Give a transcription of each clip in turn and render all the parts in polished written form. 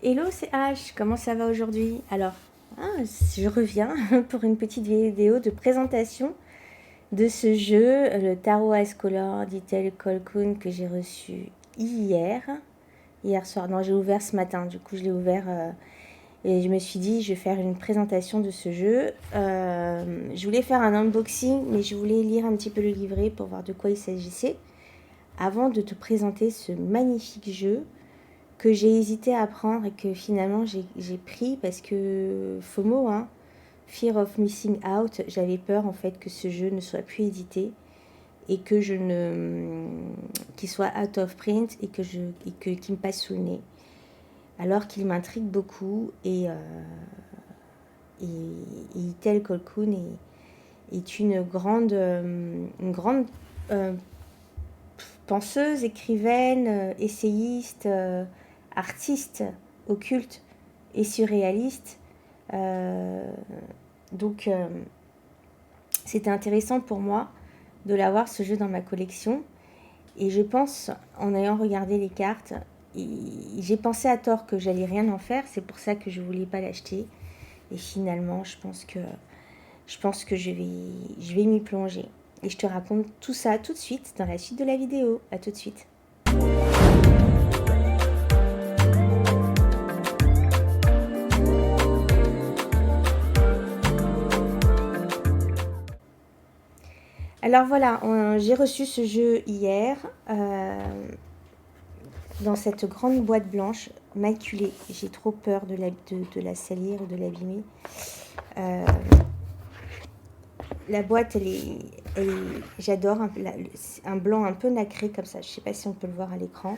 Hello, c'est H, comment ça va aujourd'hui? Je reviens pour une petite vidéo de présentation de ce jeu, le Tarot Ice Color Detail Cocoon que j'ai reçu hier soir. Non, j'ai ouvert ce matin, du coup je l'ai ouvert et je me suis dit je vais faire une présentation de ce jeu. Je voulais faire un unboxing, mais je voulais lire un petit peu le livret pour voir de quoi il s'agissait avant de te présenter ce magnifique jeu que j'ai hésité à prendre et que finalement j'ai pris parce que FOMO, hein, Fear of Missing Out, j'avais peur en fait que ce jeu ne soit plus édité et que qu'il soit out of print et qu'il me passe sous le nez, alors qu'il m'intrigue beaucoup et Tel Cocoon est une grande penseuse, écrivaine, essayiste, artiste occulte et surréaliste. Euh, donc, c'était intéressant pour moi de l'avoir, ce jeu, dans ma collection. Et je pense, en ayant regardé les cartes, j'ai pensé à tort que j'allais rien en faire. C'est pour ça que je voulais pas l'acheter. Et finalement, je pense que je vais m'y plonger. Et je te raconte tout ça tout de suite dans la suite de la vidéo. À tout de suite. Alors voilà, j'ai reçu ce jeu hier dans cette grande boîte blanche maculée. J'ai trop peur de la salir ou de l'abîmer. La boîte, j'adore, un blanc un peu nacré comme ça. Je ne sais pas si on peut le voir à l'écran,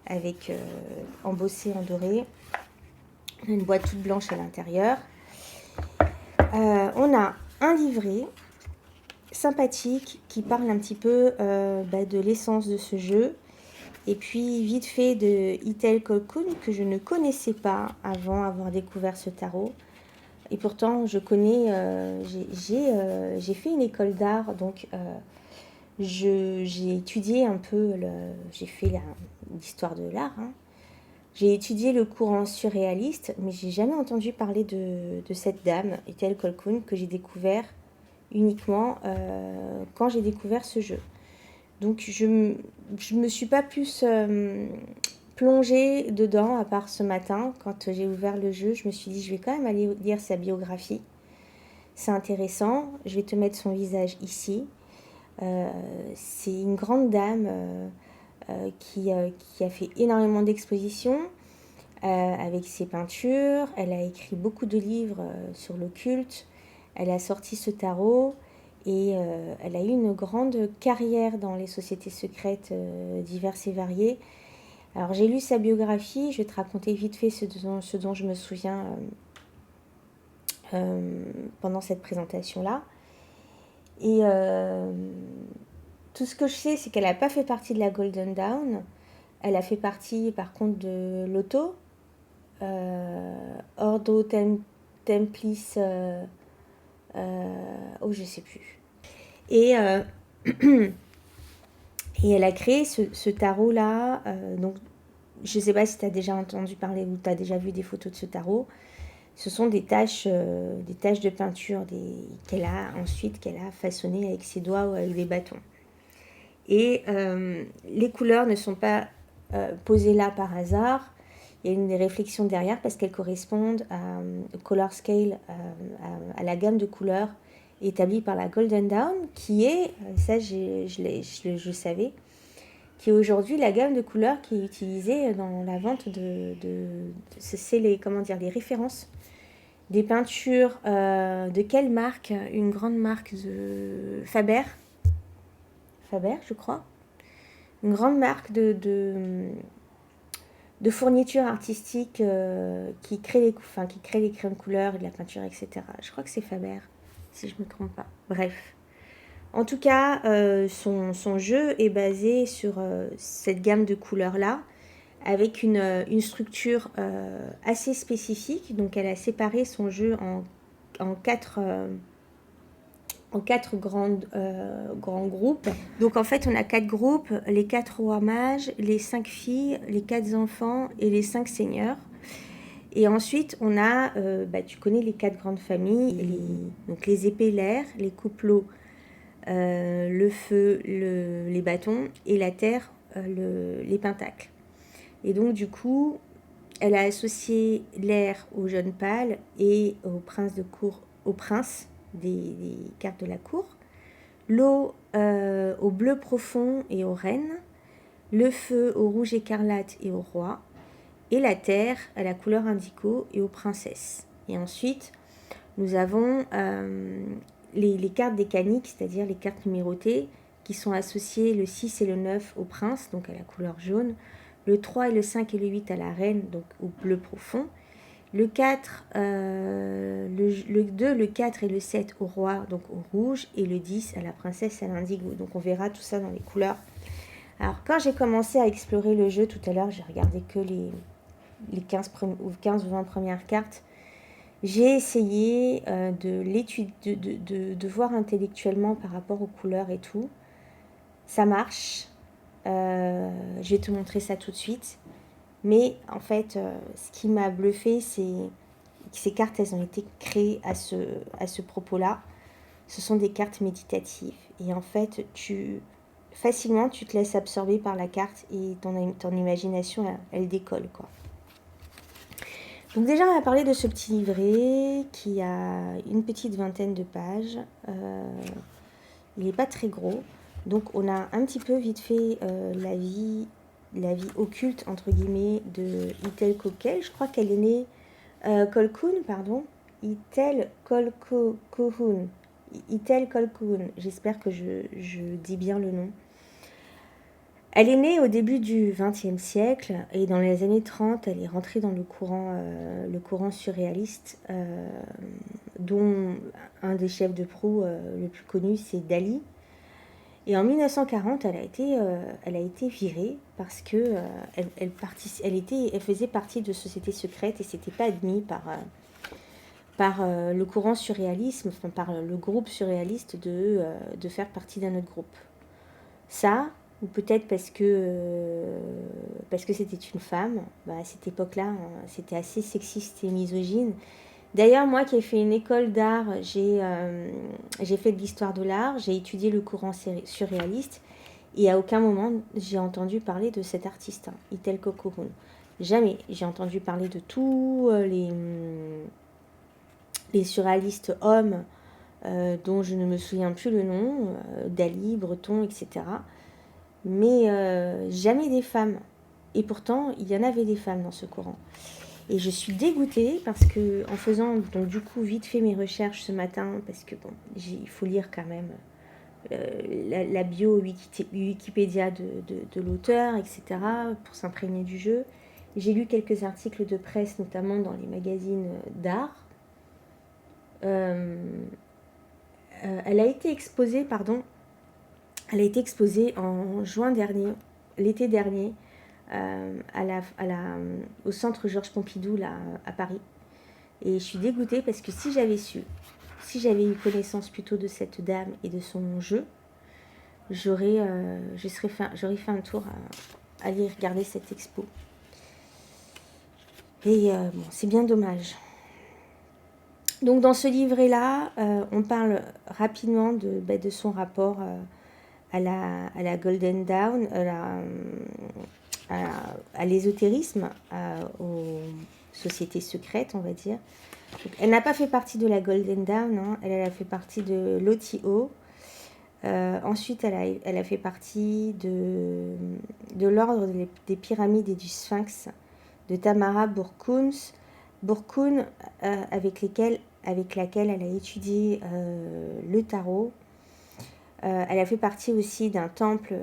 avec embossé en doré. Une boîte toute blanche à l'intérieur. On a un livret sympathique qui parle un petit peu de l'essence de ce jeu, et puis vite fait de Itel Cocoon, que je ne connaissais pas avant avoir découvert ce tarot. Et pourtant je connais, j'ai fait une école d'art, donc j'ai étudié un peu, j'ai fait l'histoire de l'art, hein. J'ai étudié le courant surréaliste, mais j'ai jamais entendu parler de cette dame, Itel Cocoon, que j'ai découvert uniquement quand j'ai découvert ce jeu. Donc je me suis pas plus plongée dedans, à part ce matin, quand j'ai ouvert le jeu. Je me suis dit, je vais quand même aller lire sa biographie. C'est intéressant. Je vais te mettre son visage ici. C'est une grande dame qui a fait énormément d'expositions avec ses peintures. Elle a écrit beaucoup de livres sur l'occulte. Elle a sorti ce tarot et elle a eu une grande carrière dans les sociétés secrètes diverses et variées. Alors j'ai lu sa biographie, je vais te raconter vite fait ce dont je me souviens pendant cette présentation-là. Et tout ce que je sais, c'est qu'elle n'a pas fait partie de la Golden Dawn. Elle a fait partie par contre de l'Auto, Ordo Templis, je sais plus. Et et elle a créé ce tarot-là. Donc, je ne sais pas si tu as déjà entendu parler ou tu as déjà vu des photos de ce tarot. Ce sont des taches de peinture qu'elle a façonnées avec ses doigts ou avec des bâtons. Et les couleurs ne sont pas posées là par hasard. Il y a une réflexion derrière parce qu'elles correspondent au color scale, à la gamme de couleurs établie par la Golden Dawn, qui est, ça je savais, qui est aujourd'hui la gamme de couleurs qui est utilisée dans la vente c'est les références des peintures de quelle marque? Une grande marque de Faber, je crois. Une grande marque de fournitures artistiques qui crée les crayons de couleur et de la peinture, etc. Je crois que c'est Faber, si je ne me trompe pas. Bref. En tout cas, son jeu est basé sur cette gamme de couleurs-là, avec une structure assez spécifique. Donc elle a séparé son jeu en quatre grands groupes. Donc en fait, on a 4 groupes, les 4 rois mages, les 5 filles, les 4 enfants et les 5 seigneurs. Et ensuite, on a, tu connais les 4 grandes familles, donc les épées, l'air, les coupelots, le feu, les bâtons, et la terre, les pentacles. Et donc, du coup, elle a associé l'air au jeune pâle et au prince de cour, au prince des cartes de la cour, l'eau au bleu profond et aux reines, le feu au rouge écarlate et au roi, et la terre à la couleur indigo et aux princesses. Et ensuite, nous avons les cartes décaniques, c'est-à-dire les cartes numérotées, qui sont associées le 6 et le 9 au prince, donc à la couleur jaune, le 3 et le 5 et le 8 à la reine, donc au bleu profond, le 4, le 2, le 4 et le 7 au roi, donc au rouge, et le 10 à la princesse à l'indigo. Donc on verra tout ça dans les couleurs. Alors quand j'ai commencé à explorer le jeu tout à l'heure, j'ai regardé que les 15 ou 20 premières cartes. J'ai essayé de voir intellectuellement par rapport aux couleurs et tout. Ça marche. Je vais te montrer ça tout de suite. Mais en fait, ce qui m'a bluffé, c'est que ces cartes, elles ont été créées à ce propos-là. Ce sont des cartes méditatives. Et en fait, facilement, tu te laisses absorber par la carte et ton imagination, elle décolle, quoi. Donc déjà, on va parler de ce petit livret qui a une petite vingtaine de pages. Il n'est pas très gros. Donc on a un petit peu vite fait la vie occulte, entre guillemets, de Itel Kokel. Je crois qu'elle est née... Kolkun, pardon. Itel Kolkohun. Itel Kolkun. J'espère que je dis bien le nom. Elle est née au début du XXe siècle et dans les années 30, elle est rentrée dans le courant surréaliste, dont un des chefs de proue le plus connu, c'est Dali. Et en 1940, elle a été virée parce que elle faisait partie de sociétés secrètes et c'était pas admis par le courant surréalisme, enfin par le groupe surréaliste de faire partie d'un autre groupe. Ça, ou peut-être parce que c'était une femme, à cette époque-là, c'était assez sexiste et misogyne. D'ailleurs, moi qui ai fait une école d'art, j'ai fait de l'histoire de l'art, j'ai étudié le courant surréaliste, et à aucun moment j'ai entendu parler de cet artiste, Itel Kokohun. Jamais. J'ai entendu parler de tous les surréalistes hommes dont je ne me souviens plus le nom, Dali, Breton, etc. Mais jamais des femmes. Et pourtant, il y en avait des femmes dans ce courant. Et je suis dégoûtée parce que, en faisant donc du coup vite fait mes recherches ce matin, parce que bon, il faut lire quand même la bio Wikipédia de l'auteur, etc., pour s'imprégner du jeu. J'ai lu quelques articles de presse, notamment dans les magazines d'art. Elle a été exposée, en juin dernier, l'été dernier, au centre Georges Pompidou là, à Paris. Et je suis dégoûtée parce que si j'avais eu connaissance plutôt de cette dame et de son jeu, j'aurais fait un tour à aller regarder cette expo. Et bon, c'est bien dommage. Donc dans ce livret-là, on parle rapidement de son rapport à la Golden Dawn, à l'ésotérisme, aux sociétés secrètes, on va dire. Donc, elle n'a pas fait partie de la Golden Dawn, hein, elle a fait partie de l'OTO. Ensuite, elle a fait partie de l'ordre des pyramides et du Sphinx, de Tamara Burkuns, avec laquelle elle a étudié le tarot. Elle a fait partie aussi d'un temple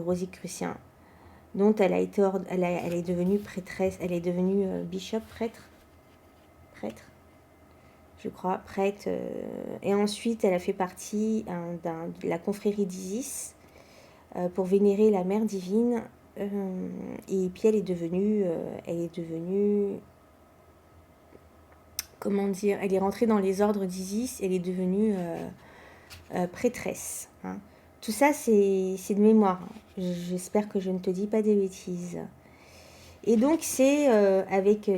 rosicrucien, dont elle est devenue prêtresse, elle est devenue bishop, prêtre, je crois, prêtre. Et ensuite, elle a fait partie de la confrérie d'Isis pour vénérer la mère divine. Et puis elle est devenue, comment dire, elle est rentrée dans les ordres d'Isis, elle est devenue prêtresse. Hein. Tout ça, c'est de mémoire. J'espère que je ne te dis pas des bêtises. Et donc, c'est avec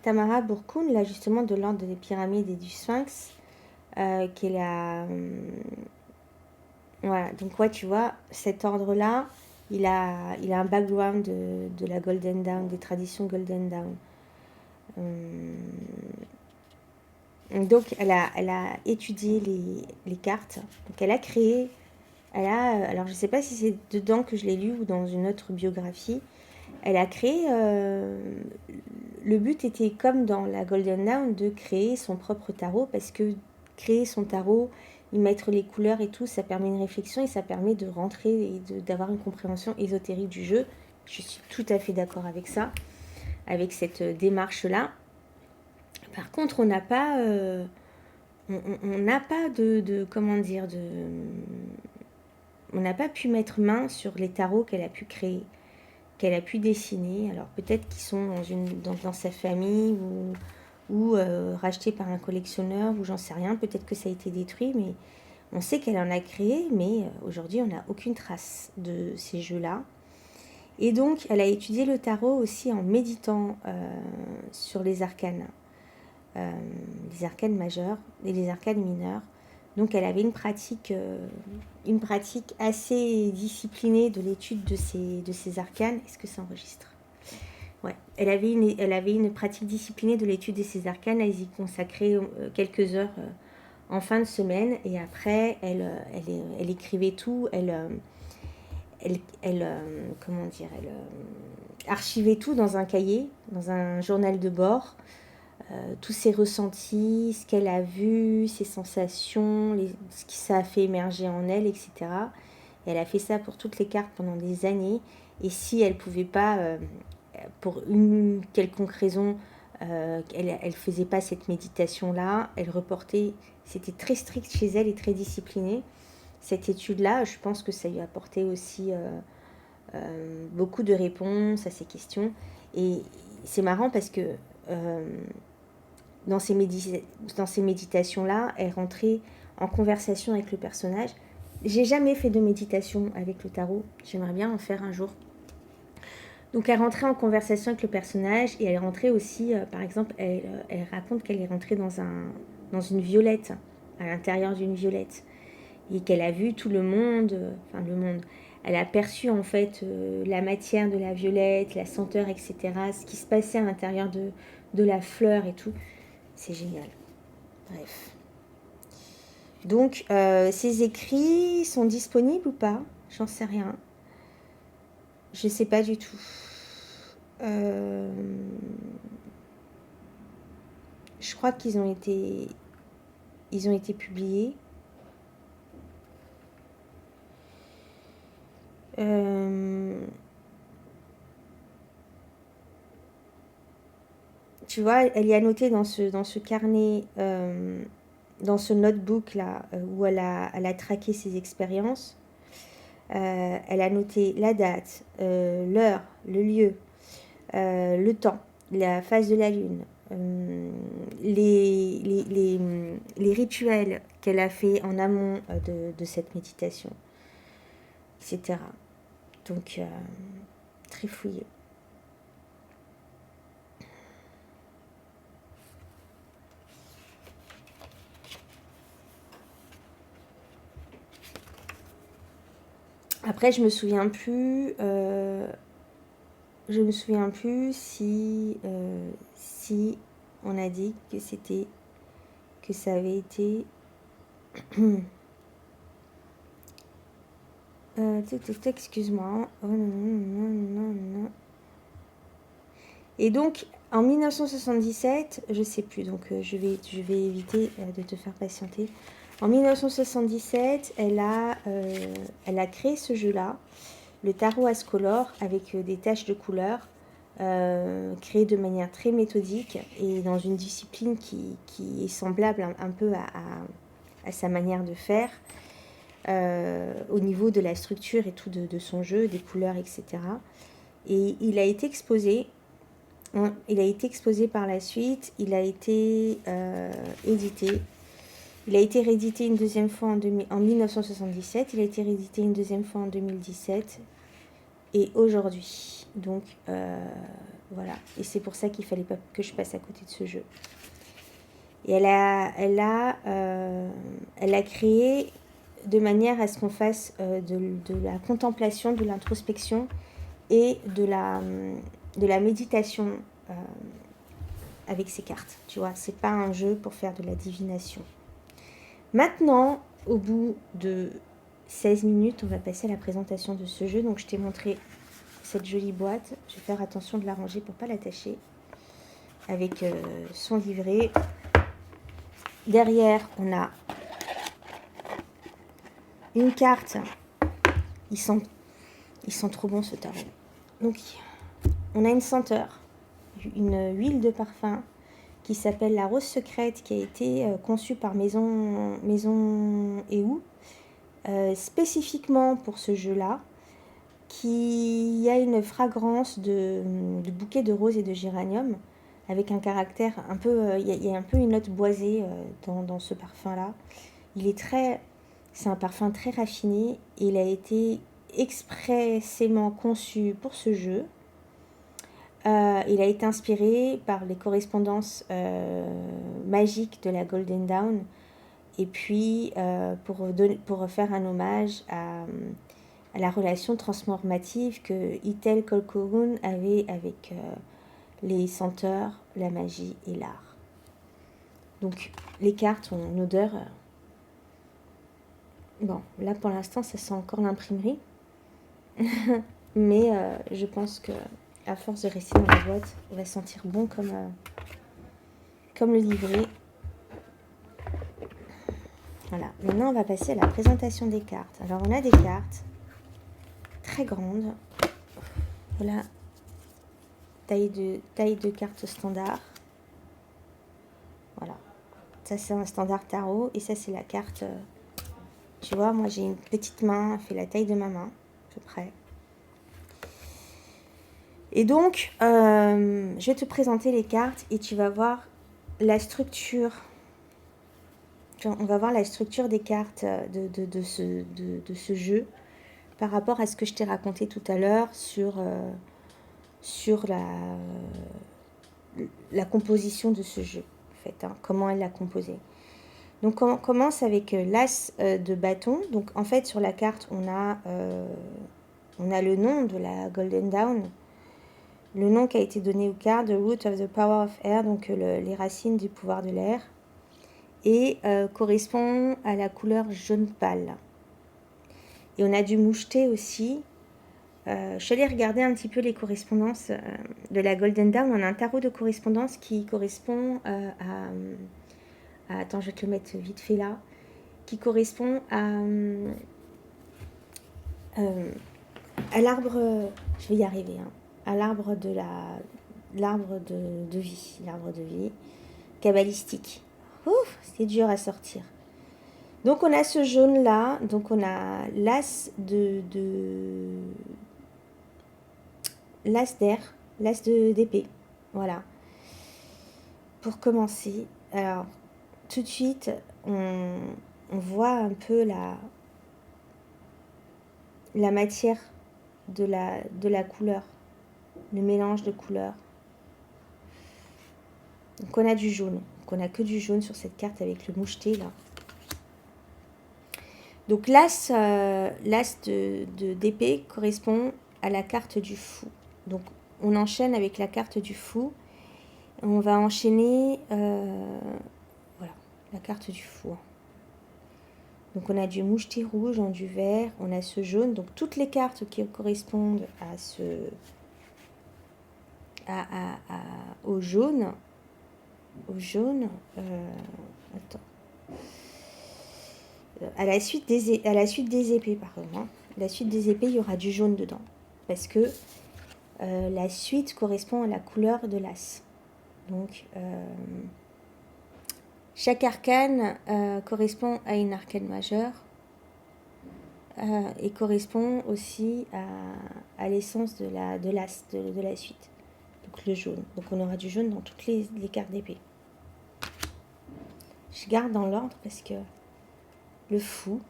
Tamara Burkoun, là justement de l'ordre des pyramides et du Sphinx, qu'elle a. Voilà, donc ouais, tu vois, cet ordre-là, il a un background de la Golden Dawn, des traditions Golden Dawn. Donc, elle a étudié les cartes. Donc, elle a créé. Alors, je ne sais pas si c'est dedans que je l'ai lu ou dans une autre biographie. Elle a créé. Le but était, comme dans la Golden Dawn, de créer son propre tarot parce que créer son tarot, y mettre les couleurs et tout, ça permet une réflexion et ça permet de rentrer et d'avoir une compréhension ésotérique du jeu. Je suis tout à fait d'accord avec ça, avec cette démarche-là. Par contre, on n'a pas, on n'a pas comment dire, on n'a pas pu mettre main sur les tarots qu'elle a pu créer, qu'elle a pu dessiner. Alors peut-être qu'ils sont dans sa famille ou rachetés par un collectionneur ou j'en sais rien. Peut-être que ça a été détruit, mais on sait qu'elle en a créé, mais aujourd'hui on n'a aucune trace de ces jeux-là. Et donc elle a étudié le tarot aussi en méditant sur les arcanes majeurs et les arcanes mineurs. Donc elle avait une pratique assez disciplinée de l'étude de ces arcanes. Est-ce que ça enregistre? Ouais. Elle avait une pratique disciplinée de l'étude de ces arcanes. Elle y consacrait quelques heures en fin de semaine. Et après, elle écrivait tout. Comment dire, archivait tout dans un cahier, dans un journal de bord. Tous ses ressentis, ce qu'elle a vu, ses sensations, ce qui ça a fait émerger en elle, etc. Et elle a fait ça pour toutes les cartes pendant des années. Et si elle ne pouvait pas, pour une quelconque raison, elle ne faisait pas cette méditation-là, elle reportait, c'était très strict chez elle et très discipliné. Cette étude-là, je pense que ça lui a apporté aussi beaucoup de réponses à ces questions. Et c'est marrant parce que dans ces méditations-là, elle rentrait en conversation avec le personnage. J'ai jamais fait de méditation avec le tarot. J'aimerais bien en faire un jour. Donc elle rentrait en conversation avec le personnage et elle rentrait aussi, par exemple, elle raconte qu'elle est rentrée dans une violette, à l'intérieur d'une violette. Et qu'elle a vu tout le monde, enfin le monde. Elle a perçu en fait la matière de la violette, la senteur, etc. Ce qui se passait à l'intérieur de la fleur et tout. C'est génial. Bref. Donc, ces écrits sont disponibles ou pas? J'en sais rien. Je sais pas du tout. Je crois qu'ils ont été publiés. Tu vois, elle y a noté dans ce carnet, dans ce notebook là, où elle a traqué ses expériences. Elle a noté la date, l'heure, le lieu, le temps, la phase de la lune, les rituels qu'elle a fait en amont de cette méditation, etc. Donc, très fouillé. Après, je me souviens plus si on a dit que ça avait été excuse-moi. Oh, non. Et donc en 1977, je sais plus, donc je vais éviter de te faire patienter. En 1977, elle a créé ce jeu-là, le tarot Ascolor, avec des taches de couleurs, créé de manière très méthodique et dans une discipline qui est semblable un peu à sa manière de faire, au niveau de la structure et tout de son jeu, des couleurs, etc. Et il a été exposé. Il a été exposé par la suite, il a été édité. Il a été réédité une deuxième fois en 1977, il a été réédité une deuxième fois en 2017. et aujourd'hui. Donc voilà, et c'est pour ça qu'il fallait pas que je passe à côté de ce jeu. Et elle a créé de manière à ce qu'on fasse de la contemplation, de l'introspection et de la méditation avec ces cartes. Tu vois, c'est pas un jeu pour faire de la divination. Maintenant, au bout de 16 minutes, on va passer à la présentation de ce jeu. Donc je t'ai montré cette jolie boîte. Je vais faire attention de la ranger pour pas l'attacher. Avec son livret. Derrière, on a une carte. Ils sont trop bons, ce tarot. Donc, on a une senteur, une huile de parfum qui s'appelle la rose secrète, qui a été conçue par Maison Ehou, spécifiquement pour ce jeu-là, qui a une fragrance de bouquet de roses et de géranium, avec un caractère un peu... Il y a un peu une note boisée dans ce parfum-là. C'est un parfum très raffiné. Il a été expressément conçu pour ce jeu. Il a été inspiré par les correspondances magiques de la Golden Dawn. Et puis, pour faire un hommage à la relation transformative que Ithel Colquhoun avait avec les senteurs, la magie et l'art. Donc, les cartes ont une odeur... Bon, là, pour l'instant, ça sent encore l'imprimerie. Mais je pense que à force de rester dans la boîte, on va sentir bon comme le livret. Voilà. Maintenant, on va passer à la présentation des cartes. Alors, on a des cartes très grandes. Voilà. Taille de carte standard. Voilà. Ça, c'est un standard tarot. Et ça, c'est la carte... tu vois, moi, j'ai une petite main. Elle fait la taille de ma main, à peu près. Et donc, je vais te présenter les cartes et tu vas voir la structure. On va voir la structure des cartes de ce jeu par rapport à ce que je t'ai raconté tout à l'heure sur la composition de ce jeu, en fait, hein, comment elle l'a composé. Donc, on commence avec l'as de bâton. Donc, en fait, sur la carte, on a le nom de la Golden Dawn. Le nom qui a été donné aux cartes, The Root of the Power of Air, donc les racines du pouvoir de l'air, et correspond à la couleur jaune pâle. Et on a du moucheté aussi. Je suis allée regarder un petit peu les correspondances de la Golden Dawn. On a un tarot de correspondance qui correspond attends, je vais te le mettre vite fait là. Qui correspond à l'arbre... je vais y arriver, hein. À l'arbre de vie, l'arbre de vie kabbalistique. Ouf, c'est dur à sortir. Donc on a ce jaune là, donc on a l'as l'as d'air, d'épée. Voilà. Pour commencer, alors tout de suite on voit un peu la matière de la couleur, le mélange de couleurs. Donc on a du jaune, donc on a que du jaune sur cette carte avec le moucheté là. Donc l'as d'épée correspond à la carte du fou. Donc on enchaîne avec la carte du fou. On va enchaîner voilà, la carte du fou. Donc on a du moucheté rouge en du vert, on a ce jaune. Donc toutes les cartes qui correspondent à au jaune. Attends. À la suite des épées, pardon. Hein. La suite des épées, il y aura du jaune dedans. Parce que la suite correspond à la couleur de l'as. Donc, chaque arcane correspond à une arcane majeure et correspond aussi à l'essence de l'as, de la suite. Donc, le jaune. Donc, on aura du jaune dans toutes les cartes d'épée. Je garde dans l'ordre parce que le fou.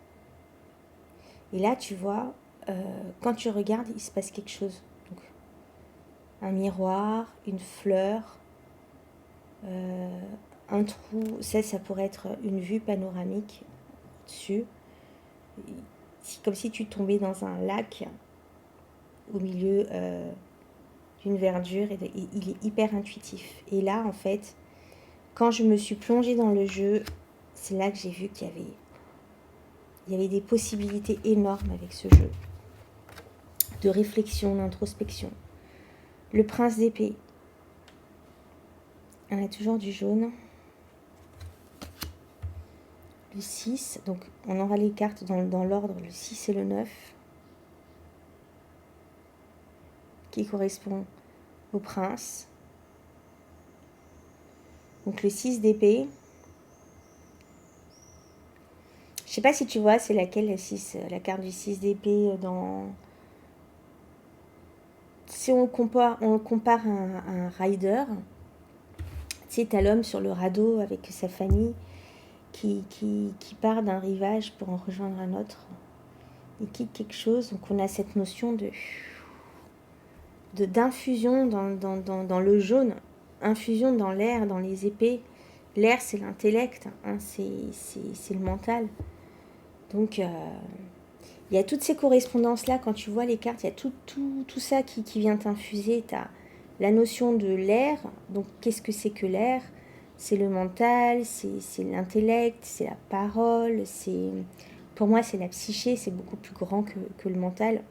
Et là, tu vois, quand tu regardes, il se passe quelque chose. Donc, un miroir, une fleur, un trou, ça pourrait être une vue panoramique dessus. C'est comme si tu tombais dans un lac au milieu d'une verdure, et il est hyper intuitif. Et là, en fait, quand je me suis plongée dans le jeu, c'est là que j'ai vu qu'il y avait des possibilités énormes avec ce jeu, de réflexion, d'introspection. Le prince d'épée. On a toujours du jaune. Le 6, donc on aura les cartes dans l'ordre, le 6 et le 9, qui correspond au prince. Donc le 6 d'épée. Je sais pas si tu vois, c'est laquelle la carte du 6 d'épée dans... Si on compare un rider, tu sais, t'as l'homme sur le radeau avec sa famille qui part d'un rivage pour en rejoindre un autre. Il quitte quelque chose, donc on a cette notion d'infusion dans le jaune, infusion dans l'air, dans les épées. L'air, c'est l'intellect, hein, c'est le mental. Donc, il y a toutes ces correspondances-là, quand tu vois les cartes, il y a tout ça qui vient t'infuser. Tu as la notion de l'air, donc qu'est-ce que c'est que l'air? C'est le mental, c'est l'intellect, c'est la parole, pour moi, c'est la psyché, c'est beaucoup plus grand que le mental.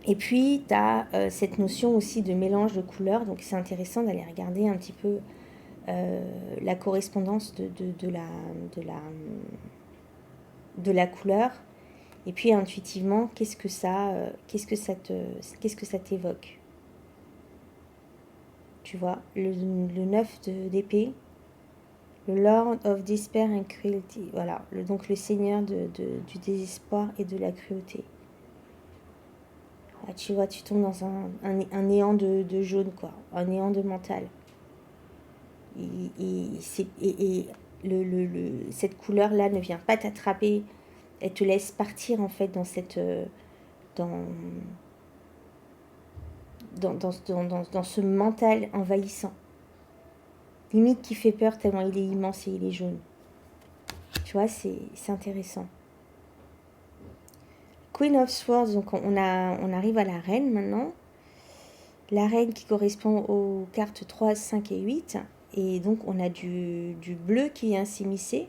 Et puis, tu as cette notion aussi de mélange de couleurs. Donc, c'est intéressant d'aller regarder un petit peu la correspondance de la couleur. Et puis, intuitivement, qu'est-ce que ça t'évoque? Tu vois, le 9 d'épée, le Lord of Despair and Cruelty. Voilà, donc le seigneur du désespoir et de la cruauté. Là, tu vois, tu tombes dans un néant de jaune, quoi, un néant de mental. Et cette couleur-là ne vient pas t'attraper, elle te laisse partir en fait dans ce mental envahissant. Limite qui fait peur tellement il est immense et il est jaune. Tu vois, c'est intéressant. Queen of Swords, donc on arrive à la reine maintenant. La reine qui correspond aux cartes 3, 5 et 8. Et donc on a du bleu qui vient s'immiscer.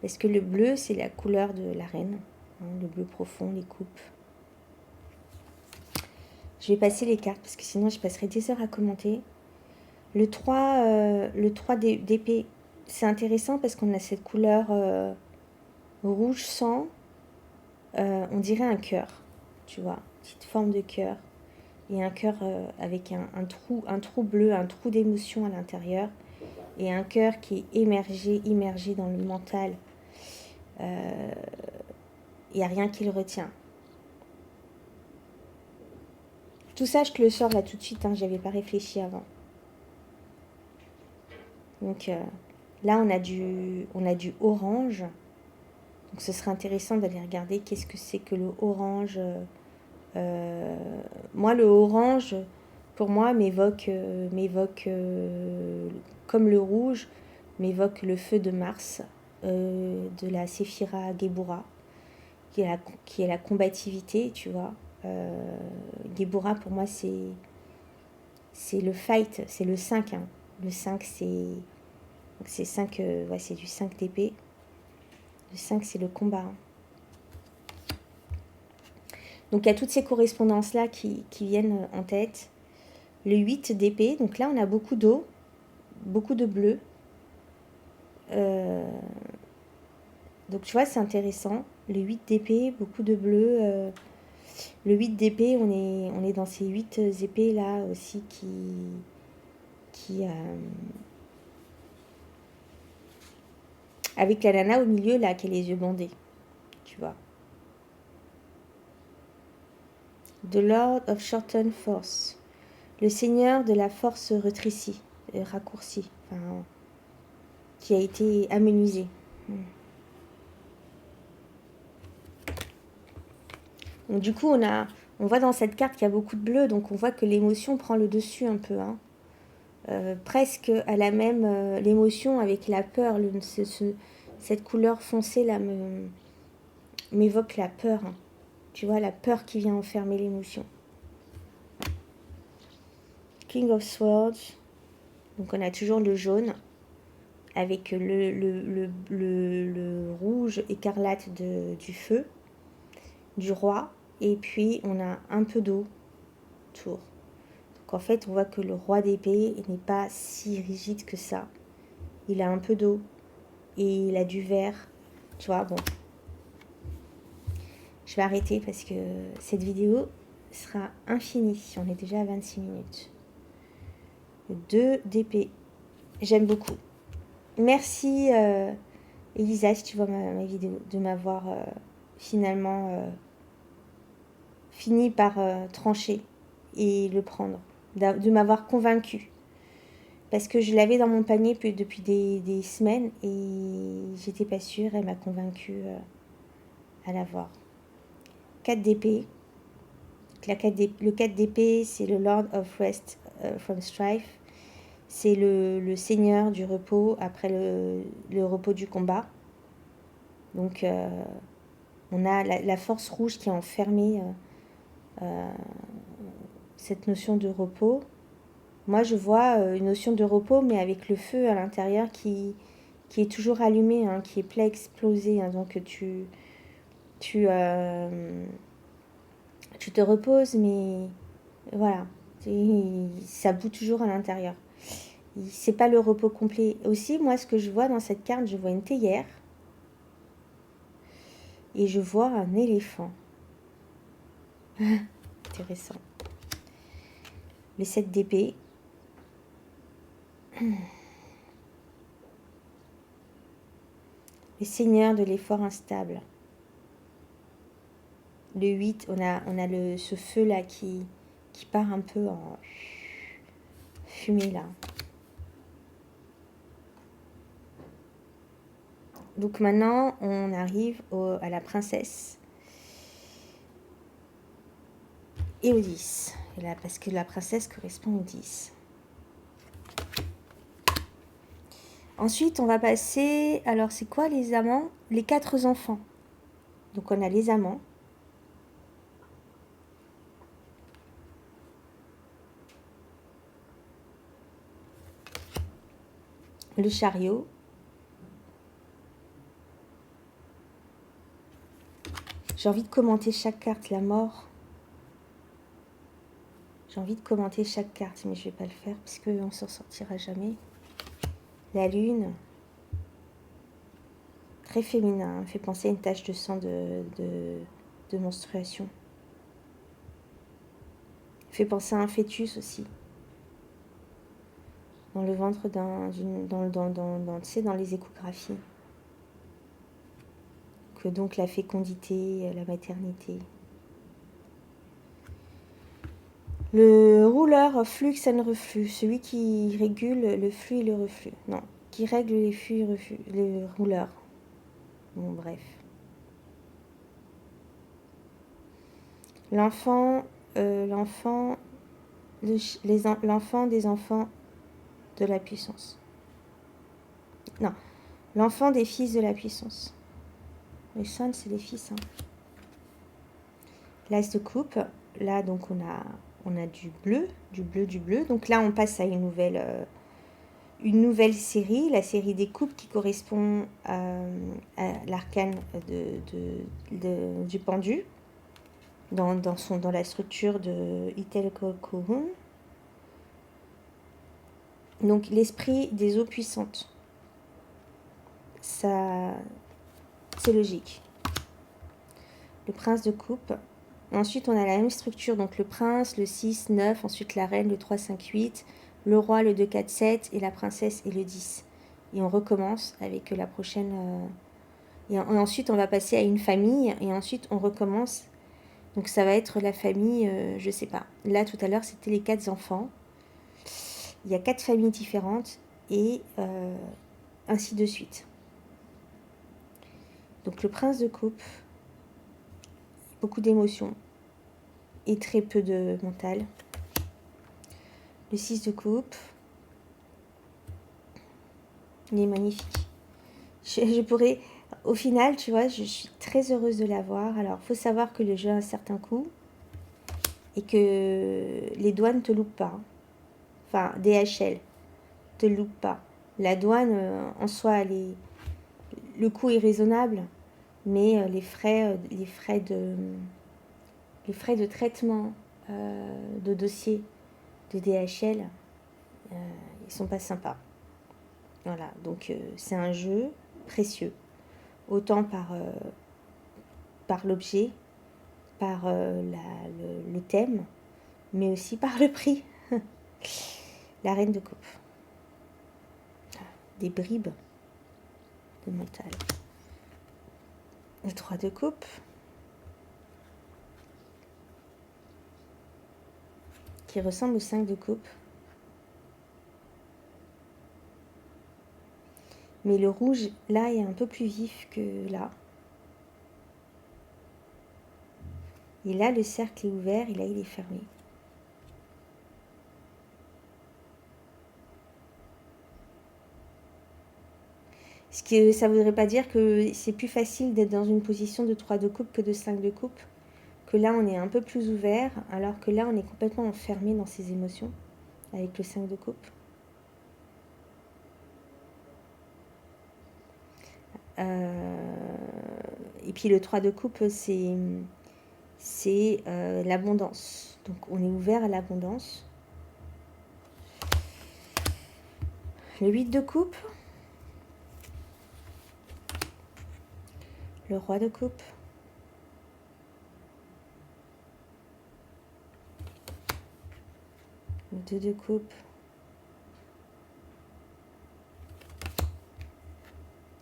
Parce que le bleu, c'est la couleur de la reine. Hein, le bleu profond, les coupes. Je vais passer les cartes parce que sinon je passerai des heures à commenter. Le 3 d'épée, c'est intéressant parce qu'on a cette couleur rouge sang. On dirait un cœur, tu vois, petite forme de cœur. Et un cœur avec un trou bleu, un trou d'émotion à l'intérieur. Et un cœur qui est immergé dans le mental. Il n'y a rien qui le retient. Tout ça, je te le sors là tout de suite, hein, j'avais pas réfléchi avant. Donc là, on a du orange. Donc ce serait intéressant d'aller regarder qu'est-ce que c'est que le orange. Moi, le orange, pour moi, m'évoque comme le rouge, m'évoque le feu de Mars, de la Séphira Gebura, qui est la combativité, tu vois. Gebura, pour moi, c'est le fight, c'est le 5. Hein. Le 5, c'est 5, c'est du 5 d'épée. Le 5, c'est le combat. Hein. Donc, il y a toutes ces correspondances-là qui viennent en tête. Le 8 d'épée, donc là, on a beaucoup d'eau, beaucoup de bleu. Donc, tu vois, c'est intéressant. Le 8 d'épée, beaucoup de bleu. Le 8 d'épée, on est dans ces 8 épées-là aussi avec la nana au milieu, là, qui a les yeux bandés. Tu vois. The Lord of Shortened Force. Le seigneur de la force rétrécie, raccourcie, enfin, qui a été amenuisé. Donc du coup, on voit dans cette carte qu'il y a beaucoup de bleu, donc on voit que l'émotion prend le dessus un peu, hein. Presque à la même l'émotion avec la peur. Cette couleur foncée là m'évoque la peur, hein. Tu vois, la peur qui vient enfermer l'émotion. King of Swords. Donc on a toujours le jaune avec le rouge écarlate du feu, du roi. Et puis on a un peu d'eau autour. Donc en fait on voit que le roi d'épée n'est pas si rigide que ça. Il a un peu d'eau et il a du vert. Tu vois, bon. Je vais arrêter parce que cette vidéo sera infinie. On est déjà à 26 minutes. 2 d'épée. J'aime beaucoup. Merci Elisa, si tu vois ma vidéo, de m'avoir finalement fini par trancher et le prendre. De m'avoir convaincue. Parce que je l'avais dans mon panier depuis des semaines et j'étais pas sûre. Elle m'a convaincue à l'avoir. 4 d'épée. Le 4 d'épée, c'est le Lord of Rest from Strife. C'est le seigneur du repos après le repos du combat. Donc, on a la force rouge qui a enfermé cette notion de repos. Moi, je vois une notion de repos, mais avec le feu à l'intérieur qui est toujours allumé, hein, qui est plein explosé. Hein, donc, tu te reposes, mais voilà, ça bout toujours à l'intérieur. C'est pas le repos complet. Aussi, moi, ce que je vois dans cette carte, je vois une théière et je vois un éléphant. Intéressant. Le 7 d'épée. Le seigneur de l'effort instable. Le 8, on a ce feu-là qui part un peu en fumée, là. Donc maintenant, on arrive à la princesse et au 10. Et là, parce que la princesse correspond au 10. Ensuite, on va passer... Alors, c'est quoi les amants? Les 4 enfants. Donc, on a les amants. Le chariot. J'ai envie de commenter chaque carte. La mort. J'ai envie de commenter chaque carte, mais je ne vais pas le faire parce qu'on ne s'en sortira jamais. La lune. Très féminin. Fait penser à une tache de sang de menstruation. Fait penser à un fœtus aussi. Dans le ventre dans les échographies. Que donc la fécondité, la maternité. Le rouleur, flux and reflux, celui qui régule le flux et le reflux. Non, qui règle les flux et reflux, le rouleur. Bon, bref. L'enfant des enfants de la puissance. Non, l'enfant des fils de la puissance. Les sons, c'est les fils. Hein. L'as de coupe. Là, donc, on a du bleu. Donc là, on passe à une nouvelle série, la série des coupes qui correspond à l'arcane du pendu dans la structure de Itelcocoon. Donc l'esprit des eaux puissantes. Ça, c'est logique. Le prince de coupe. Ensuite, on a la même structure, donc le prince, le 6, 9, ensuite la reine, le 3, 5, 8, le roi, le 2, 4, 7, et la princesse, et le 10. Et on recommence avec la prochaine... Et ensuite, on va passer à une famille, et ensuite, on recommence. Donc, ça va être la famille, je sais pas. Là, tout à l'heure, c'était les 4 enfants. Il y a 4 familles différentes, et ainsi de suite. Donc, le prince de coupe... beaucoup d'émotions et très peu de mental. Le 6 de coupe. Il est magnifique. Je pourrais, au final, tu vois, je suis très heureuse de l'avoir. Alors, il faut savoir que le jeu a un certain coût et que les douanes ne te loupent pas. Enfin, DHL te loupe pas. La douane, en soi, le coût est raisonnable, mais les frais de traitement de dossier de DHL, ils sont pas sympas. Voilà, donc c'est un jeu précieux, autant par l'objet, par le thème, mais aussi par le prix. La reine de coupe. Des bribes de mental. Le 3 de coupe. Qui ressemble au 5 de coupe. Mais le rouge, là, est un peu plus vif que là. Et là, le cercle est ouvert et là, il est fermé. Ce que ça ne voudrait pas dire que c'est plus facile d'être dans une position de 3 de coupe que de 5 de coupe. Que là, on est un peu plus ouvert, alors que là, on est complètement enfermé dans ses émotions avec le 5 de coupe. Et puis le 3 de coupe, c'est l'abondance. Donc on est ouvert à l'abondance. Le 8 de coupe. Le roi de coupe. Le 2 de coupe.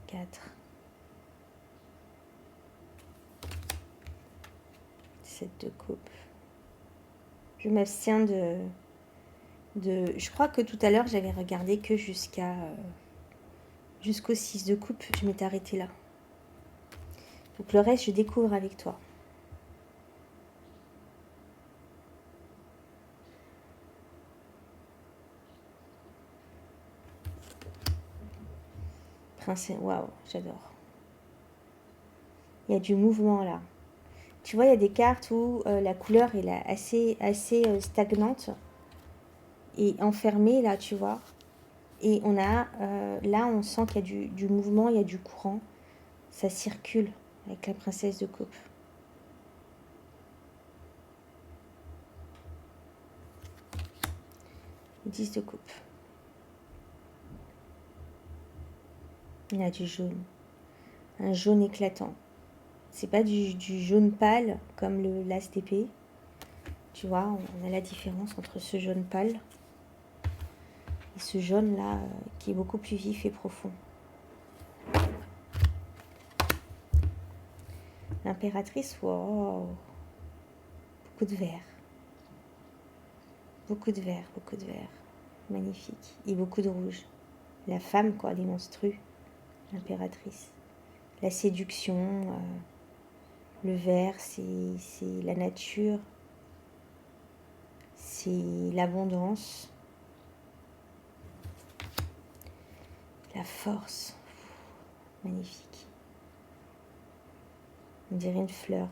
4. 7 de coupe. Je m'abstiens je crois que tout à l'heure, j'avais regardé que jusqu'au 6 de coupe. Je m'étais arrêtée là. Donc le reste, je découvre avec toi. Princesse, waouh, j'adore. Il y a du mouvement là. Tu vois, il y a des cartes où la couleur est là, assez stagnante et enfermée là, tu vois. Et on a, là, on sent qu'il y a du mouvement, il y a du courant. Ça circule avec la princesse de coupe. Le 10 de coupe. Il y a du jaune. Un jaune éclatant. C'est pas du jaune pâle comme l'as d'épée. Tu vois, on a la différence entre ce jaune pâle et ce jaune là qui est beaucoup plus vif et profond. L'impératrice, wow. Beaucoup de vert. Beaucoup de vert, beaucoup de vert. Magnifique. Et beaucoup de rouge. La femme, quoi, les monstrues. L'impératrice. La séduction. Le vert, c'est la nature. C'est l'abondance. La force. Magnifique. On dirait une fleur.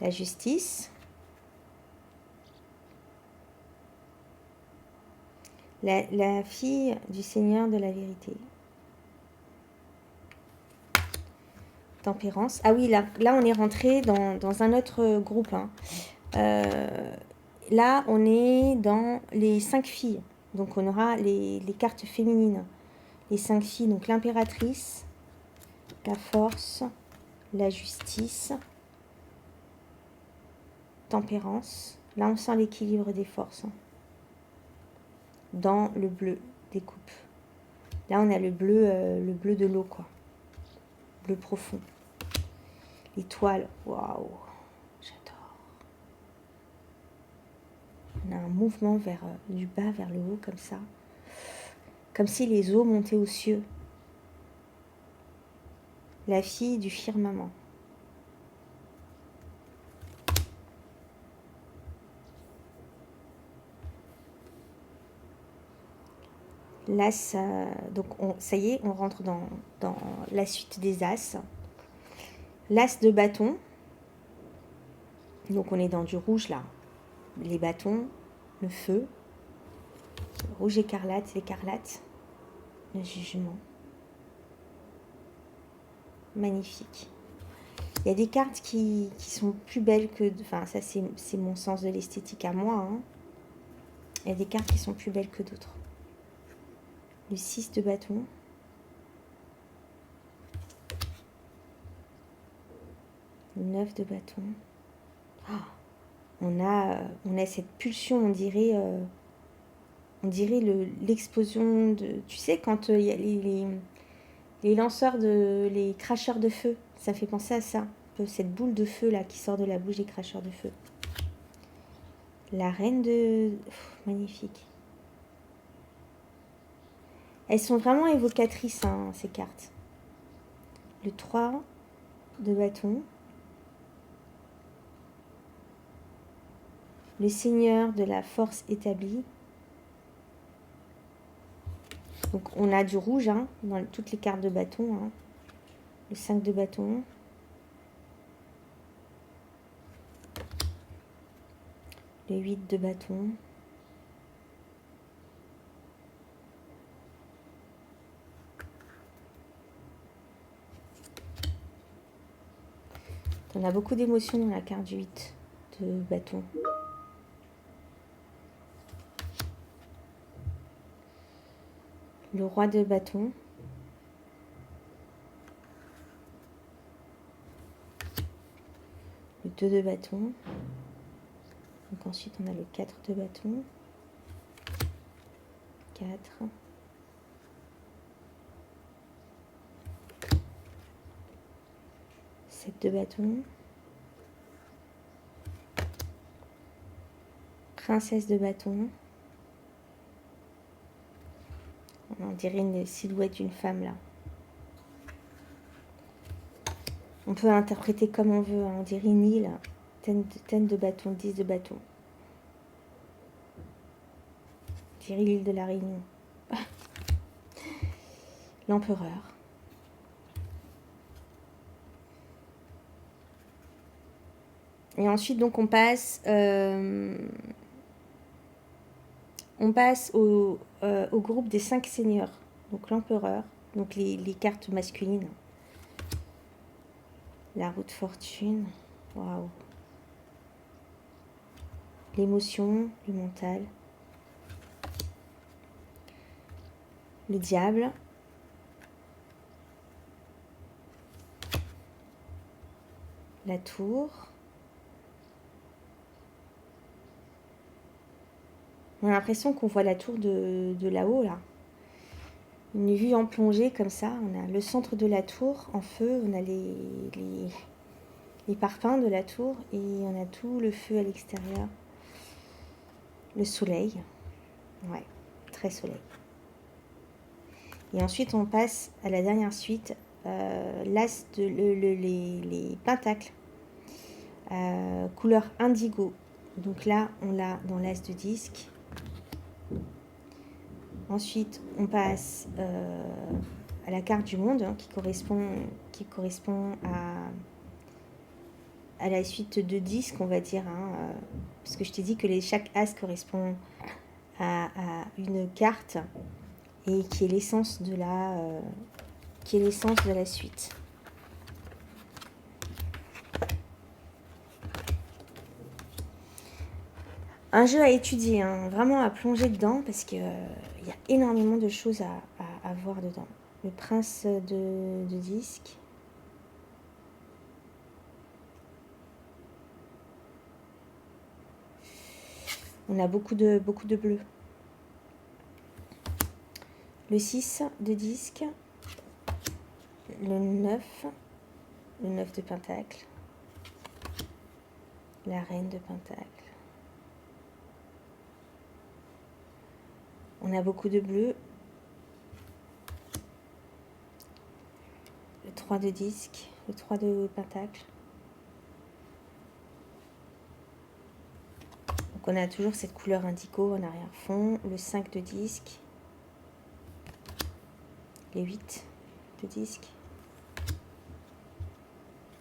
La justice. La fille du Seigneur de la vérité. Tempérance. Ah oui, là on est rentré dans un autre groupe. Hein. Là, on est dans les 5 filles. Donc, on aura les cartes féminines. Les 5 filles. Donc, l'impératrice, la force, la justice, tempérance. Là, on sent l'équilibre des forces. Hein. Dans le bleu des coupes. Là, on a le bleu de l'eau, quoi. Bleu profond. L'étoile, waouh, j'adore. On a un mouvement du bas vers le haut, comme ça. Comme si les eaux montaient aux cieux. la fille du firmament. L'as, donc ça y est, on rentre dans la suite des as. L'as de bâton, donc on est dans du rouge là. Les bâtons, le feu, le rouge écarlate, l'écarlate, le jugement. Magnifique. Il y a des cartes qui sont plus belles que... Enfin, ça c'est mon sens de l'esthétique à moi. Hein. Il y a des cartes qui sont plus belles que d'autres. Le 6 de bâton. Le 9 de bâton. Oh, on a cette pulsion, on dirait l'explosion de... Tu sais, quand il y a les lanceurs, les cracheurs de feu, ça fait penser à ça. Un peu cette boule de feu là qui sort de la bouche des cracheurs de feu. La reine de... magnifique. Elles sont vraiment évocatrices, hein, ces cartes. Le 3 de bâton. Le seigneur de la force établie. Donc on a du rouge hein, dans toutes les cartes de bâton. Hein. Le 5 de bâton. Le 8 de bâton. On a beaucoup d'émotions dans la carte du 8 de bâton. Le roi de bâton. Le 2 de bâton. Donc ensuite on a le 4 de bâton. 4. De bâton, princesse de bâton, on dirait une silhouette d'une femme là. On peut interpréter comme on veut, hein. On dirait une île, tête de bâton, 10 de bâton. On dirait l'île de la Réunion. L'empereur. Et ensuite, donc, on passe au groupe des 5 seigneurs. Donc, l'empereur, donc les cartes masculines. La roue de fortune. Waouh. L'émotion, le mental. Le diable. La tour. On a l'impression qu'on voit la tour de là-haut, là. Une vue en plongée, comme ça. On a le centre de la tour en feu. On a les parpaings de la tour. Et on a tout le feu à l'extérieur. Le soleil. Ouais, très soleil. Et ensuite, on passe à la dernière suite. L'as de les pentacles. Couleur indigo. Donc là, on l'a dans l'as de disque. Ensuite, on passe à la carte du monde hein, qui correspond à la suite de disques, on va dire. Hein, parce que je t'ai dit que chaque as correspond à une carte et qui est l'essence de la suite. Un jeu à étudier, hein, vraiment à plonger dedans parce que y a énormément de choses à voir dedans. Le prince de disque. On a beaucoup de bleu. Le 6 de disque. Le 9. Le 9 de pentacle. La reine de pentacle. On a beaucoup de bleu. Le 3 de disque, le 3 de pentacle. Donc on a toujours cette couleur indigo en arrière-fond, le 5 de disque, les 8 de disque,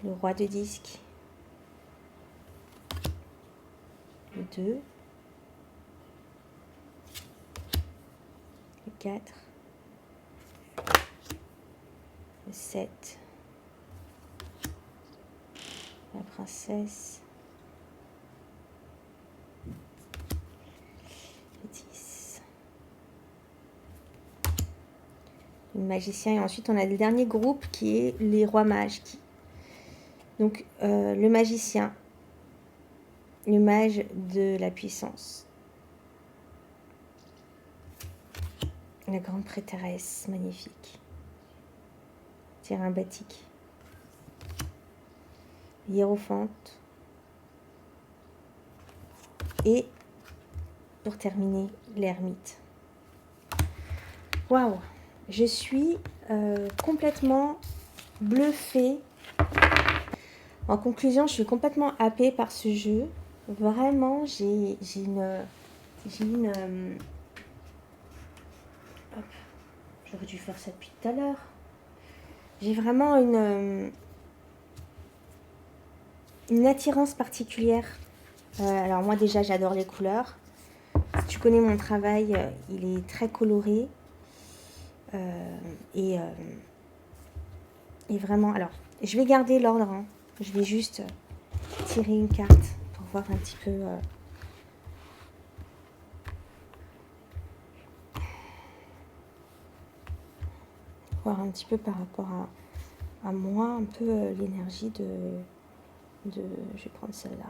le roi de disque, le 2, le 4, le 7, la princesse, le 10, le magicien, et ensuite on a le dernier groupe qui est les rois mages. Donc le magicien, le mage de la puissance, la grande prêtresse magnifique, terrain batique, hiérophante, et pour terminer, l'ermite. Waouh, je suis complètement bluffée. En conclusion, je suis complètement happée par ce jeu. Vraiment, j'ai une hop, j'aurais dû faire ça depuis tout à l'heure. J'ai vraiment une attirance particulière. Alors moi déjà, j'adore les couleurs. Si tu connais mon travail, il est très coloré. Et vraiment, alors, je vais garder l'ordre. Hein. Je vais juste tirer une carte pour voir un petit peu... voir un petit peu par rapport à moi, un peu l'énergie de... Je vais prendre celle-là.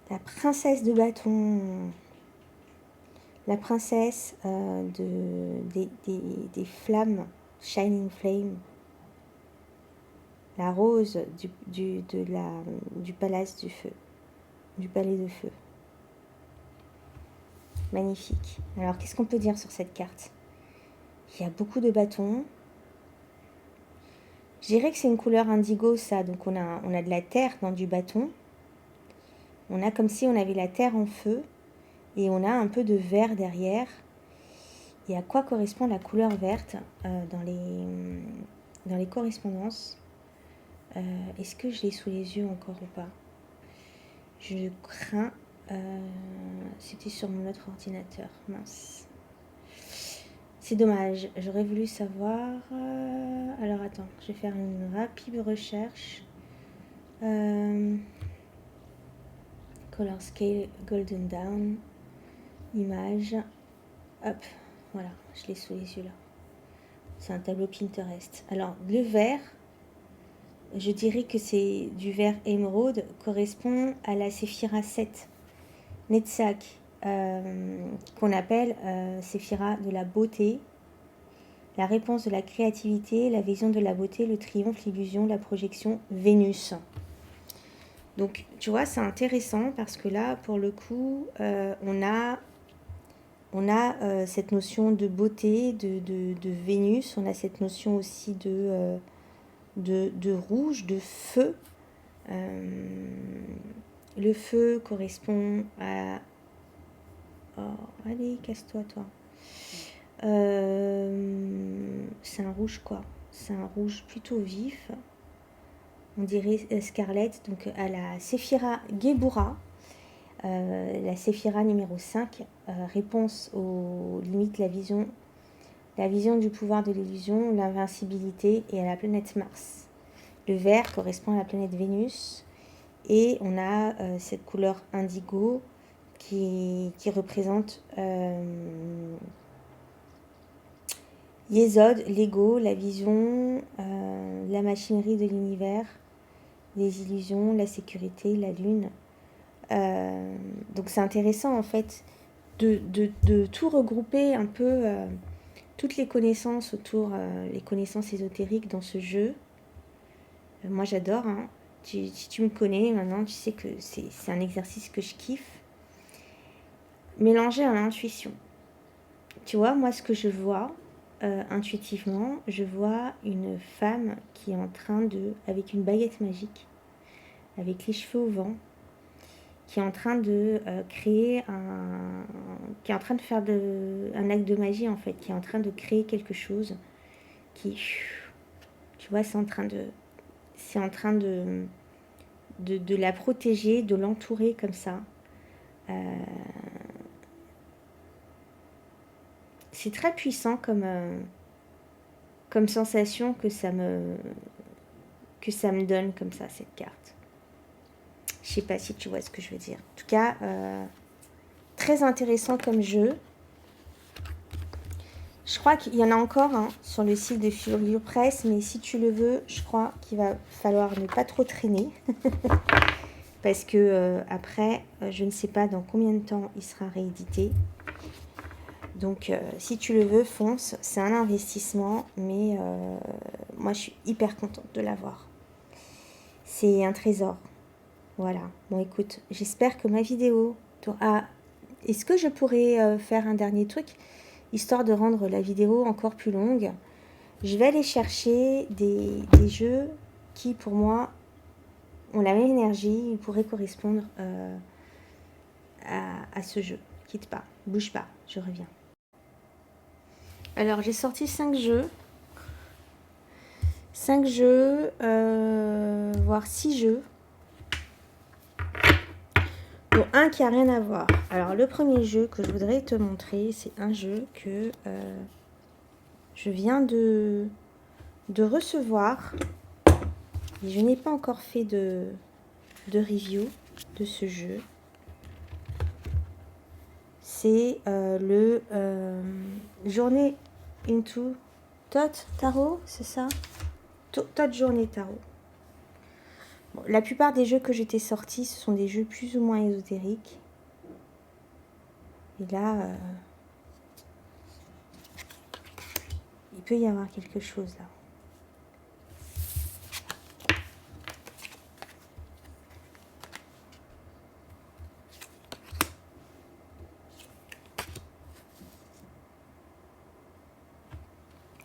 La princesse de bâton. La princesse des flammes, Shining Flame. La rose du palace du feu, du palais de feu. Magnifique. Alors, qu'est-ce qu'on peut dire sur cette carte? Il y a beaucoup de bâtons. Je dirais que c'est une couleur indigo, ça. Donc, on a de la terre dans du bâton. On a comme si on avait la terre en feu. Et on a un peu de vert derrière. Et à quoi correspond la couleur verte dans les correspondances? Est-ce que je l'ai sous les yeux encore ou pas? Je crains. C'était sur mon autre ordinateur. Mince. C'est dommage. J'aurais voulu savoir. Alors attends, je vais faire une rapide recherche. Color Scale Golden Dawn. Image. Hop. Voilà, je l'ai sous les yeux là. C'est un tableau Pinterest. Alors, le vert, je dirais que c'est du vert émeraude, correspond à la Séphira 7, Netzach, qu'on appelle Séphira de la beauté, la réponse de la créativité, la vision de la beauté, le triomphe, l'illusion, la projection, Vénus. Donc, tu vois, c'est intéressant parce que là, pour le coup, on a cette notion de beauté, de Vénus, on a cette notion aussi de rouge, de feu. Le feu correspond à... Oh, allez, casse-toi, toi. C'est un rouge quoi? C'est un rouge plutôt vif. On dirait scarlett, donc à la Séphira Gebura. La Séphira numéro 5, réponse aux limites, la vision du pouvoir de l'illusion, l'invincibilité et à la planète Mars. Le vert correspond à la planète Vénus et on a cette couleur indigo qui représente Yesod, l'ego, la vision, la machinerie de l'univers, les illusions, la sécurité, la lune. Donc c'est intéressant en fait de tout regrouper un peu toutes les connaissances autour, les connaissances ésotériques dans ce jeu. Moi j'adore, hein. Si tu me connais maintenant, tu sais que c'est un exercice que je kiffe. Mélangé à l'intuition. tu vois, moi, ce que je vois, intuitivement, je vois une femme qui est en train de, avec une baguette magique, avec les cheveux au vent, qui est en train de créer qui est en train de faire un acte de magie, en fait, qui est en train de créer quelque chose, qui, tu vois, c'est en train de la protéger, de l'entourer comme ça. C'est très puissant comme sensation que ça me donne comme ça, cette carte. Je sais pas si tu vois ce que je veux dire. En tout cas, très intéressant comme jeu. Je crois qu'il y en a encore sur le site de Furio Press, mais si tu le veux, je crois qu'il va falloir ne pas trop traîner. Parce que après, je ne sais pas dans combien de temps il sera réédité. Donc, si tu le veux, fonce. C'est un investissement, mais moi, je suis hyper contente de l'avoir. C'est un trésor. Voilà. Bon, écoute, j'espère que ma vidéo... est-ce que je pourrais faire un dernier truc, histoire de rendre la vidéo encore plus longue? Je vais aller chercher des jeux qui, pour moi, ont la même énergie. Ils pourraient correspondre à ce jeu. Quitte pas, bouge pas, je reviens. Alors, j'ai sorti 5 jeux. 5 jeux, voire 6 jeux. Bon, un qui n'a rien à voir. Alors, le premier jeu que je voudrais te montrer, c'est un jeu que je viens de recevoir. Et je n'ai pas encore fait de review de ce jeu. C'est le Journée into Tot Tarot, c'est ça? Tot Journée Tarot. Bon, la plupart des jeux que j'étais sortis, ce sont des jeux plus ou moins ésotériques. Et là, il peut y avoir quelque chose là.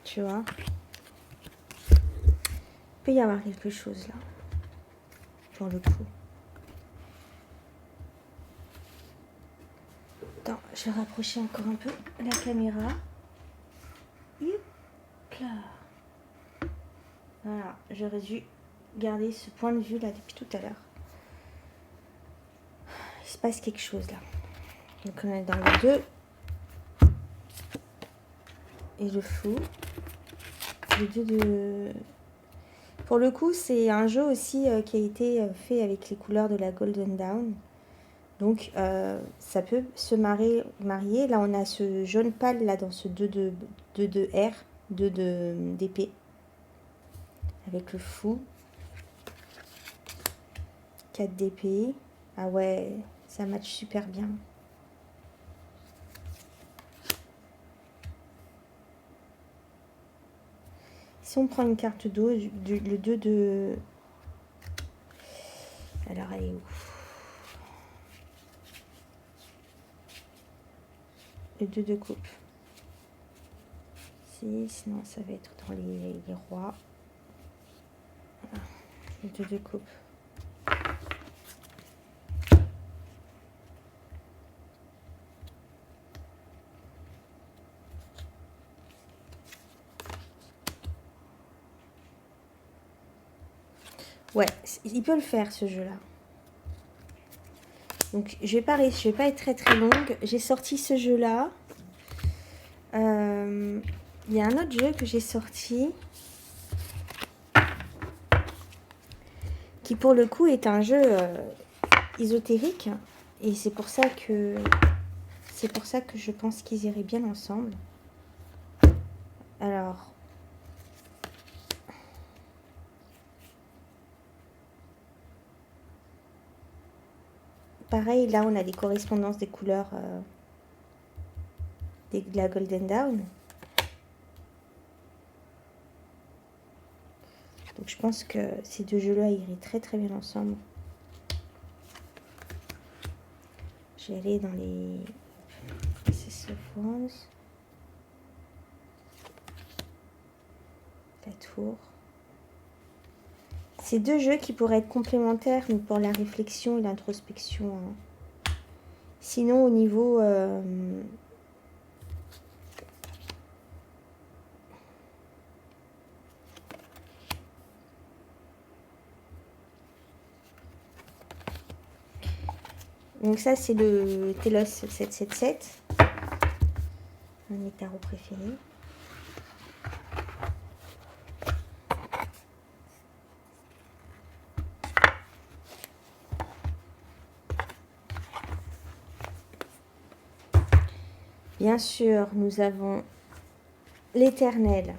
Tu vois? Il peut y avoir quelque chose là. Pour le coup. Attends, je vais rapprocher encore un peu la caméra. Hop là. Voilà, j'aurais dû garder ce point de vue là depuis tout à l'heure. Il se passe quelque chose là. Donc on est dans le 2 et le fou. Le 2 de... Pour le coup, c'est un jeu aussi qui a été fait avec les couleurs de la Golden Dawn. Donc, ça peut se marier. Là, on a ce jaune pâle, là, dans ce 2 de R, 2 d'épée. Avec le fou. 4 d'épée. Ah ouais, ça match super bien. Si on prend une carte d'eau, le 2 de... Alors, elle est où? Le 2 de coupe. Sinon, ça va être dans les rois. Voilà. Le 2 de coupe. Ouais, il peut le faire ce jeu-là. Donc je vais pas être très très longue. J'ai sorti ce jeu-là. Il y a un autre jeu que j'ai sorti qui pour le coup est un jeu ésotérique et c'est pour ça que je pense qu'ils iraient bien ensemble. Alors pareil, là on a des correspondances des couleurs de la Golden Dawn. Donc je pense que ces deux jeux-là iraient très très bien ensemble. Je vais aller dans les Aces of Wands. tour. C'est deux jeux qui pourraient être complémentaires, mais pour la réflexion et l'introspection. Hein. Sinon, au niveau... Donc ça, c'est le Telos 777. Un de mes tarots préférés. Bien sûr, nous avons l'Éternel,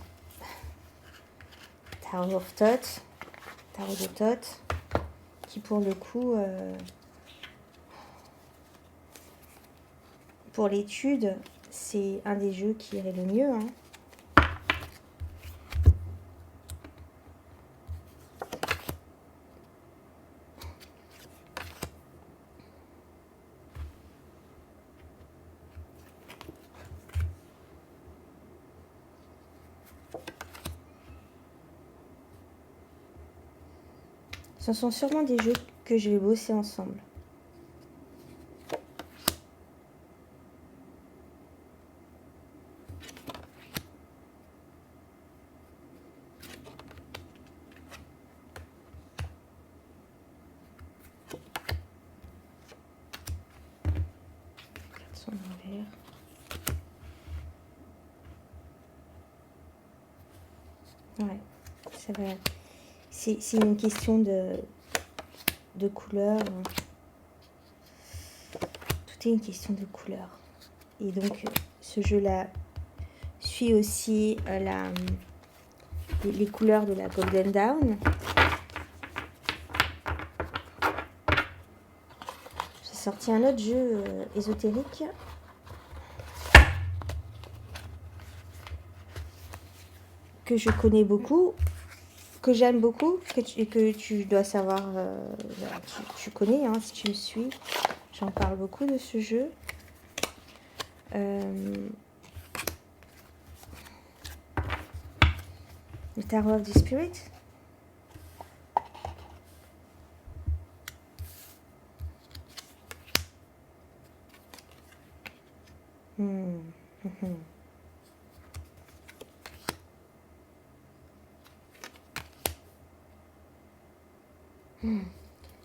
Tarot of Thoth, Tarot de Thoth, qui pour le coup, pour l'étude, c'est un des jeux qui irait le mieux. Hein. Ce sont sûrement des jeux que je vais bosser ensemble. Son envers. Ouais, ça va. C'est une question de couleur. Tout est une question de couleur. Et donc, ce jeu-là suit aussi les couleurs de la Golden Dawn. J'ai sorti un autre jeu ésotérique. Que je connais beaucoup, que j'aime beaucoup, que tu dois savoir, tu connais, hein, si tu me suis. J'en parle beaucoup de ce jeu. Le Tarot of the Spirit.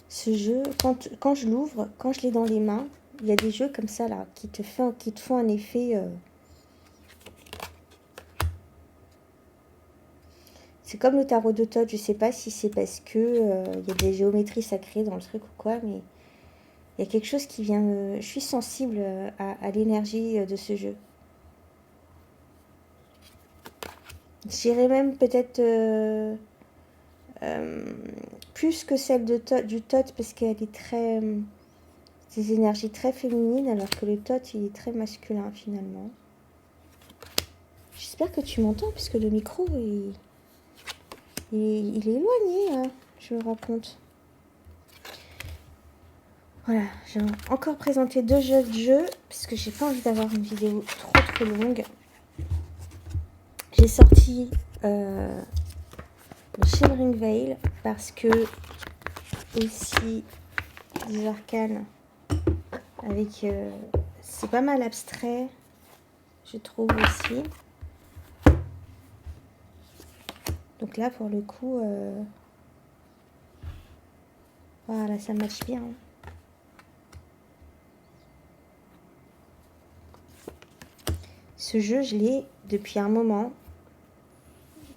Ce jeu, quand je l'ouvre, quand je l'ai dans les mains, il y a des jeux comme ça là qui te font un effet. C'est comme le tarot de Thoth. Je sais pas si c'est parce que il y a des géométries sacrées dans le truc ou quoi, mais il y a quelque chose qui vient me. Je suis sensible à l'énergie de ce jeu. J'irais même peut-être plus que celle du Thoth parce qu'elle est très. Des énergies très féminines, alors que le Thoth il est très masculin finalement. J'espère que tu m'entends puisque le micro il est éloigné, hein, je me rends compte. Voilà, j'ai encore présenté deux jeux de jeu puisque j'ai pas envie d'avoir une vidéo trop longue. J'ai sorti le Shimmering Veil parce que aussi des arcanes avec c'est pas mal abstrait, je trouve aussi. Donc là pour le coup voilà, ça match bien. Ce jeu, je l'ai depuis un moment.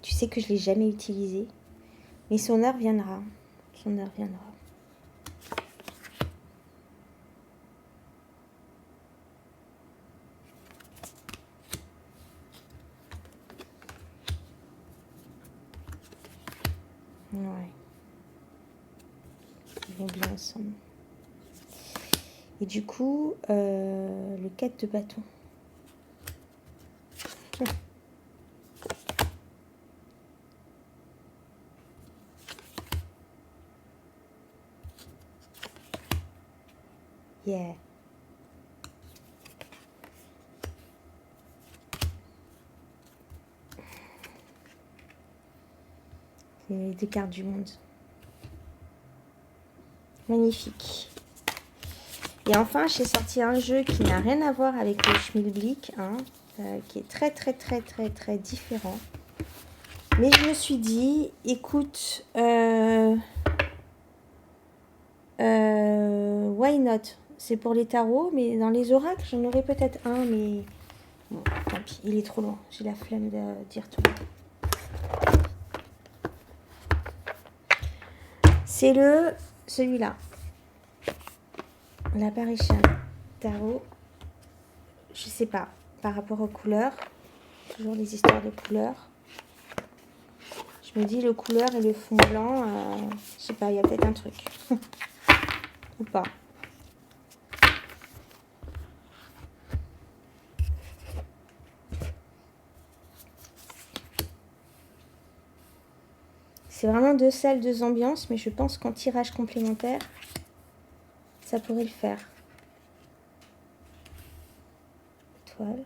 Tu sais que je l'ai jamais utilisé. Mais son heure viendra. Son heure viendra. Ouais. Ils vont bien ensemble. Et du coup, le 4 de bâton. Yeah. les 2 cartes du monde. Magnifique. Et enfin, j'ai sorti un jeu qui n'a rien à voir avec le Schmilblick, hein, qui est très différent. Mais je me suis dit, écoute, why not? C'est pour les tarots, mais dans les oracles, j'en aurais peut-être un, mais bon, tant pis, il est trop loin. J'ai la flemme d'y retourner. C'est celui-là. L'Apparition Tarot. Je sais pas, par rapport aux couleurs. Toujours les histoires de couleurs. Je me dis, le couleur et le fond blanc, je sais pas, il y a peut-être un truc. Ou pas. C'est vraiment 2 salles, 2 ambiances, mais je pense qu'en tirage complémentaire, ça pourrait le faire. Étoile.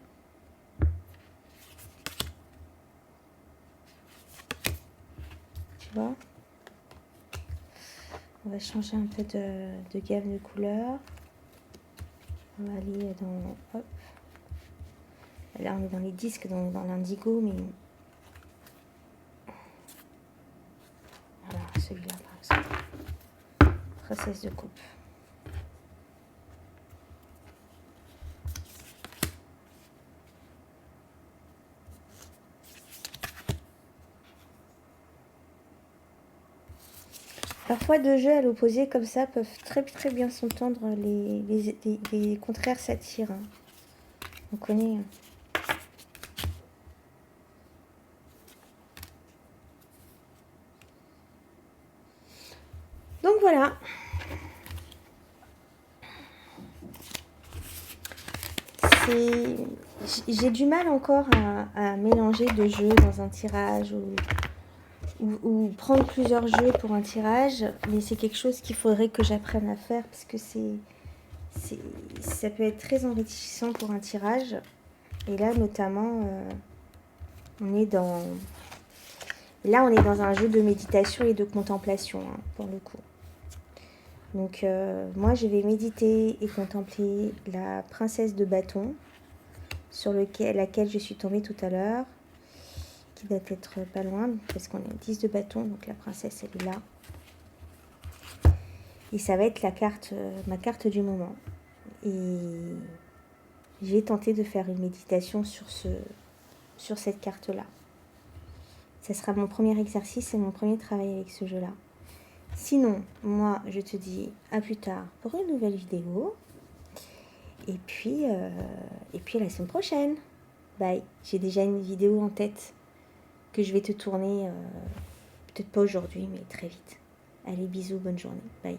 Tu vois? On va changer un peu de gamme de couleurs. On va aller dans... Hop. Là, on est dans les disques, dans l'indigo, mais... Voilà, celui-là, par exemple. Princesse de coupe. Parfois, 2 jeux à l'opposé, comme ça, peuvent très bien s'entendre. Les contraires s'attirent. Hein. On connaît... Donc voilà. J'ai du mal encore à mélanger 2 jeux dans un tirage ou prendre plusieurs jeux pour un tirage, mais c'est quelque chose qu'il faudrait que j'apprenne à faire parce que ça peut être très enrichissant pour un tirage. Et là, notamment, on est dans un jeu de méditation et de contemplation, hein, pour le coup. Donc, moi, je vais méditer et contempler la princesse de bâton sur laquelle je suis tombée tout à l'heure, qui doit être pas loin, parce qu'on est 10 de bâton, donc la princesse, elle est là. Et ça va être ma carte du moment. Et j'ai tenté de faire une méditation sur cette carte-là. Ça sera mon premier exercice et mon premier travail avec ce jeu-là. Sinon, moi, je te dis à plus tard pour une nouvelle vidéo. Et puis à la semaine prochaine. Bye. J'ai déjà une vidéo en tête que je vais te tourner, peut-être pas aujourd'hui, mais très vite. Allez, bisous, bonne journée. Bye.